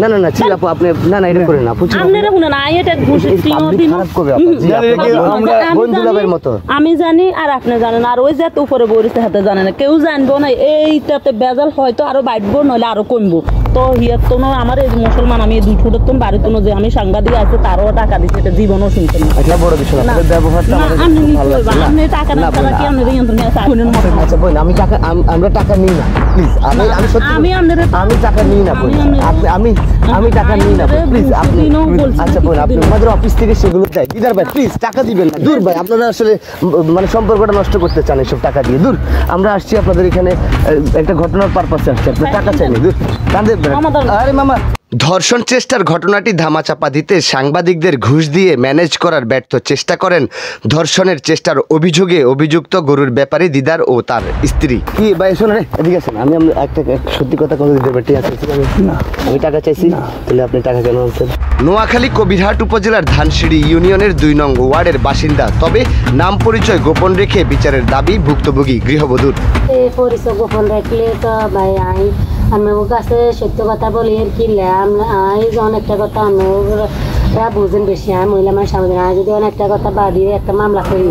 না না না ছিল আপু আপনি না না এটা করেন না আপু আপনারা শুনেন না এটা ঘুষের খারাপ করবে আমরা বন্ধুদের মতো আমি জানি আর আপনি জানেন আর ওই যে উপরে বরিতে হাতে জানেন না কেউ জানবো না এইটাতে বেজাল হয়তো আরো বাড়বো নইলে আরো কমবো তো হিয়ার তো আমার এই মুসলমান আমি দুই ফুটের তো বাড়িতে যে আমি সাংবাদিক আছে তারও টাকা দিচ্ছি এটা জীবনও শুনতে না এটা বড় বিষয় না ব্যবহারটা আমাদের ভালো লাগছে আপনি টাকা না ছাড়া কি আপনি নিয়ন্ত্রণে আছে শুনেন মত আচ্ছা বোন আমি টাকা আমরা টাকা নিই না প্লিজ আমি সত্যি আমি টাকা নিই না বোন আমি টাকা নিই না প্লিজ আপনি আচ্ছা বোন আপনি আমাদের অফিস থেকে সেগুলো চাই দিদার ভাই প্লিজ টাকা দিবেন না দূর ভাই আপনারা আসলে মানে সম্পর্কটা নষ্ট করতে চান এসব টাকা দিয়ে দূর আমরা আসছি আপনাদের এখানে একটা ঘটনার পারপাসে আসছি আপনি টাকা চাইনি দূর কাঁদে আরে মামা ধর্ষণ চেষ্টার ঘটনাটি ধামাচাপা দিতে সাংবাদিকদের ঘুষ দিয়ে ম্যানেজ করার ব্যর্থ চেষ্টা করেন ধর্ষণের চেষ্টার অভিযোগে অভিযুক্ত গরুর ব্যাপারী দিদার ও তার স্ত্রী কি ভাই শোনো রে এদিকে আসেন আমি একটা সত্যি কথা কথা দিতে পারি আমি টাকা চাইছি তাহলে আপনি টাকা কেন আনছেন নোয়াখালী কবিরহাট উপজেলার ধানসিঁড়ি ইউনিয়নের ২ নং ওয়ার্ডের বাসিন্দা তবে নাম পরিচয় গোপন রেখে বিচারের দাবি ভুক্তভোগী গৃহবধূর পরিচয় গোপন রাখলে তো ভাই আমার কাছে সত্য কথা বলি আর কি অনেকটা কথা আমরা বুঝেন বেশি মহিলা মানুষ আমাদের যদি অনেকটা কথা বাদিয়ে একটা মামলা করি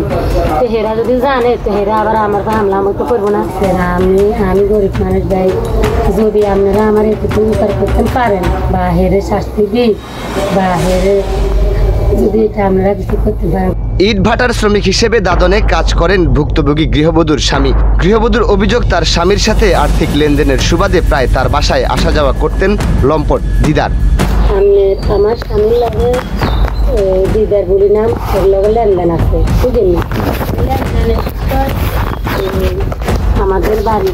তো হেরা যদি জানে তো হেরা আবার আমার হামলা আমি তো করবো না হেরা আমি গরিব মানুষ ভাই যদি আপনারা আমার একটু বিচার করতে পারেন বা হেরে শাস্তি দিই বা হেরে যদি এটা আপনারা কিছু করতে পারেন ইটভাটার শ্রমিক হিসেবে দাদনে কাজ করেন ভুক্তভোগী গৃহবধূর স্বামী গৃহবধূর অভিযোগ তার স্বামীর সাথে আর্থিক লেনদেনের সুবাদে প্রায় তার বাসায় আসা যাওয়া করতেন লম্পট দিদার আমার স্বামীর লগে দিদার বলি নাম ওর লগে লেনদেন আছে বুঝলেন না আমাদের বাড়ি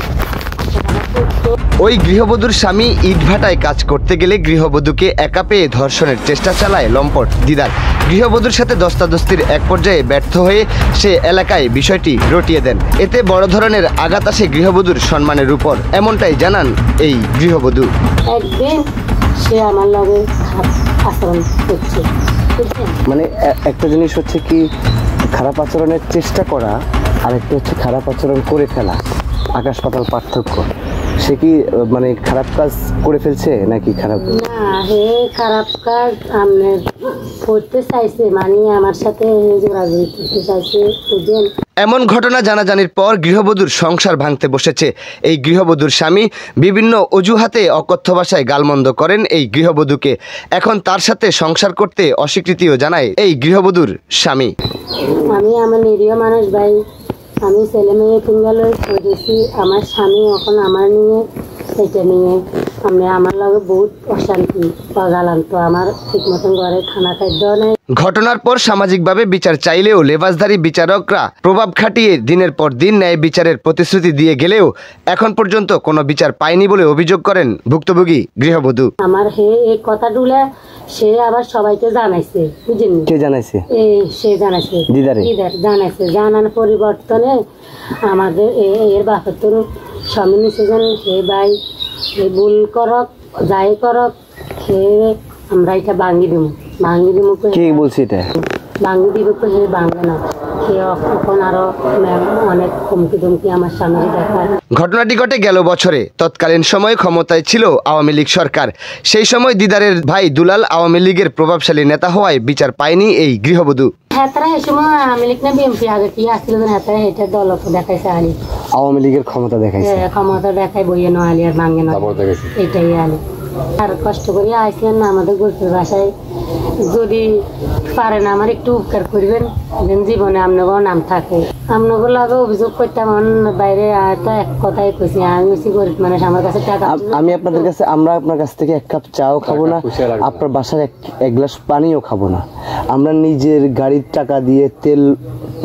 ওই গৃহবধূর স্বামী ইটভাটায় কাজ করতে গেলে গৃহবধূকে একা পেয়ে ধর্ষণের চেষ্টা চালায় লম্পট দিদার গৃহবধূর সাথে দস্তাদস্তির এক পর্যায়ে ব্যর্থ হয়ে সে এলাকায় বিষয়টি রটিয়ে দেন এতে বড় ধরনের আঘাত আসে গৃহবধূর সম্মানের উপর এমনটাই জানান এই গৃহবধূ একদিন সে আমার লগে আচরণ করছে মানে একটা জিনিস হচ্ছে কি খারাপ আচরণের চেষ্টা করা আর একটা হচ্ছে খারাপ আচরণ করে ফেলা আকাশ পাতাল পার্থক্য সে কি মানে খারাপ কাজ করে ফেলছে নাকি খারাপ না হে খারাপ কাজ আমি করতে চাইছে মানে আমার সাথে যোগাযোগ করতে চাইছে বুঝলেন এমন ঘটনা জানাজানির পর গৃহবধূর সংসার ভাঙতে বসেছে এই গৃহবধূর স্বামী বিভিন্ন অজুহাতে অকথ্য ভাষায় গালমন্দ করেন এই গৃহবধূকে এখন তার সাথে সংসার করতে অস্বীকৃতিও জানায় এই গৃহবধূর স্বামী আমি আমার নিরীহ মানুষ ভাই আমি ছেলে মেয়ে তিনগালে করেছি আমার স্বামী এখন আমার নিয়ে সেটা নিয়ে আমি আমার লগে বহুত অশান্তি পাগালাম তো আমার ঠিক মতন ঘরে খানা খাদ্য নেই ঘটনার পর সামাজিকভাবে বিচার চাইলেও লেবাসধারী বিচারকরা প্রভাব খাটিয়ে দিনের পর দিন ন্যায় বিচারের প্রতিশ্রুতি দিয়ে গেলেও এখন পর্যন্ত কোনো বিচার পায়নি বলে অভিযোগ করেন ভুক্তভোগী গৃহবধূ আমার এই কথাগুলা সে আবার সবাইকে জানাইছে বুঝলেন কে জানাইছে সে জানাইছে দিদার জানাইছে জানানোর পরিবর্তনে আমাদের এর বাপের তোর স্বামী নিষেধন হে ভাই ভুল করক যাই করক সে আমরা এটা ভাঙি দিব কে বলছি এটা ভাঙি দিব তো সে ভাঙবে না ঘটনাটি ঘটে গেল বছরে তৎকালীন সময়ে ক্ষমতায় ছিল আওয়ামী লীগ সরকার সেই সময় দিদারের ভাই দুলাল আওয়ামী লীগের প্রভাবশালী নেতা হওয়ায় বিচার পায়নি এই গৃহবধূ আওয়ামী লীগের ক্ষমতা দেখায় বইয়ে নোয়ালি আর ভাঙে না এটাই আলি আর কষ্ট করে আইসলেন না আমাদের গোষ্ঠীর বাসায় যদি পারেন আমার একটু উপকার করবেন জীবনে আপনার নাম থাকে আপনার লাগে অভিযোগ করতাম বাইরে তো এক কথাই কইছি আমি হচ্ছি গরিব মানুষ আমার কাছে টাকা আমি আপনাদের কাছে আমরা আপনার কাছ থেকে এক কাপ চাও খাবো না আপনার বাসার এক গ্লাস পানিও খাবো না আমরা নিজের গাড়ির টাকা দিয়ে তেল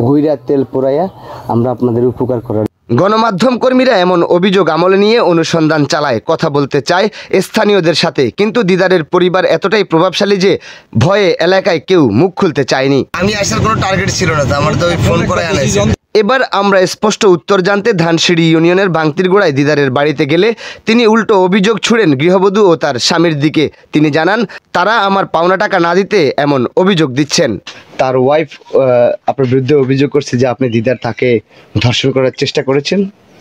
ঘুইরা তেল পোড়াইয়া আমরা আপনাদের উপকার করার গণমাধ্যম কর্মীরা এমন অভিযোগ আমলে নিয়ে অনুসন্ধান চালায় কথা বলতে চায় স্থানীয়দের সাথে কিন্তু দিদারের পরিবার এতটাই প্রভাবশালী যে ভয়ে এলাকায় কেউ মুখ খুলতে চায়নি আমি আসার কোনো টার্গেট ছিল না আমার তো ফোন করে আনাইছে এবার আমরা স্পষ্ট উত্তর জানতে ধানসিঁড়ি ইউনিয়নের ভাঙতিরগোড়ায় দিদারের বাড়িতে গেলে তিনি উল্টো অভিযোগ ছুড়েন গৃহবধূ ও তার স্বামীর দিকে তিনি জানান তারা আমার পাওনা টাকা না দিতে এমন অভিযোগ দিচ্ছেন তার ওয়াইফ আপনার বিরুদ্ধে অভিযোগ করছে যে আপনি দিদার তাকে ধর্ষণ করার চেষ্টা করেছেন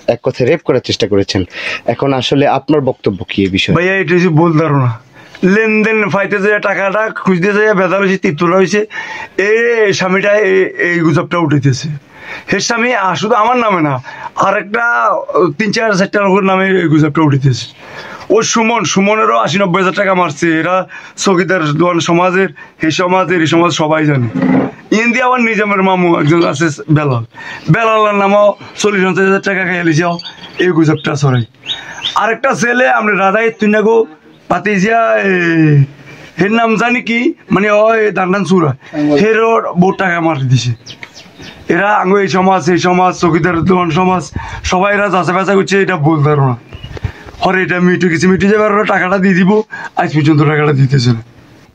এক কথায় রেপ করার চেষ্টা করেছেন এখন আসলে আপনার বক্তব্য কি এই বিষয়ে ভাইয়া এটা বলতে পারো না লেনদেন পাইতে যে টাকাটা খুঁজতে যে ভেজাল হয়েছে তিতুলা হয়েছে এই স্বামীটা এই গুজবটা উঠেছে। হে স্বামী শুধু আমার নামে না, আর একটা 3-4 লোকের নামে এই গুজবটা উঠেছে। ও সুমনেরও 80-90 হাজার টাকা মারছে। এরা চৌকিদার সমাজের এই সমাজ সবাই জানে। ইন্দি আবার নিজামের মামু একজন আছে বেলালের নামও 40-50 হাজার টাকা খেয়ে লিছাও এই গুজবটা ছড়াই। আরেকটা ছেলে আমরা রাধাই তুই নাগো পাতিজিয়া হের নাম জানি কি মানে দান চুরা হেরও বহুত টাকা মারি দিছে। এরা আঙ্গ এই সমাজ চৌকিদার সমাজ সবাই এরা যাচা বাচা করছে, এটা বলতে পারো না। হরে এটা মিটে যাবার টাকাটা দিয়ে দিব, আজ পর্যন্ত টাকাটা দিতেছে না।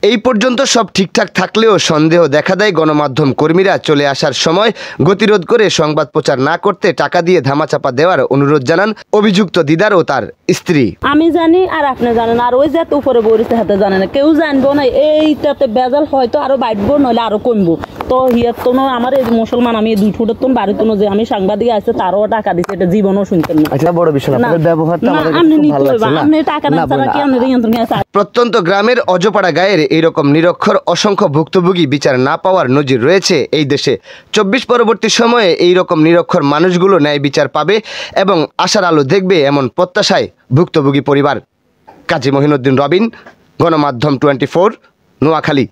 এই পর্যন্ত সব ঠিকঠাক থাকলেও সন্দেহ দেখা দেয় গণমাধ্যম কর্মীরা চলে আসার সময় গতিরোধ করে সংবাদ প্রচার না করতে টাকা দিয়ে ধামাচাপা দেওয়ার অনুরোধ জানান অভিযুক্ত দিদার ও তার স্ত্রী। আমি জানি আর আপনি জানেন, আর ওই যে উপরে বরিছে হাতে জানে না, কেউ জানবো না। এইটাতে বেজাল হয়তো আরো বাড়বো নইলে আরো কমবো। তো হিয়ার তো আমার এই মুসলমান আমি 2 ফুটের তো বাড়িতে যে আমি সাংবাদিক আছে তারও টাকা দিচ্ছে, এটা জীবনও শুনতেন না। আচ্ছা বড় বিষয় আপনাদের ব্যবহারটা আমাদের খুব ভালো লাগছে না। আপনি টাকা না ছাড়া কি আপনি নিয়ন্ত্রণে আছে? প্রত্যন্ত গ্রামের অজপাড়া গায়ের এইরকম নিরক্ষর অসংখ্য ভুক্তভোগী বিচার না পাওয়ার নজির রয়েছে এই দেশে। 24 পরবর্তী সময়ে এইরকম নিরক্ষর মানুষগুলো ন্যায় বিচার পাবে এবং আশার আলো দেখবে এমন প্রত্যাশায় ভুক্তভোগী পরিবার। কাজী মহিনুদ্দিন রবিন, গণমাধ্যম 24, নোয়াখালী।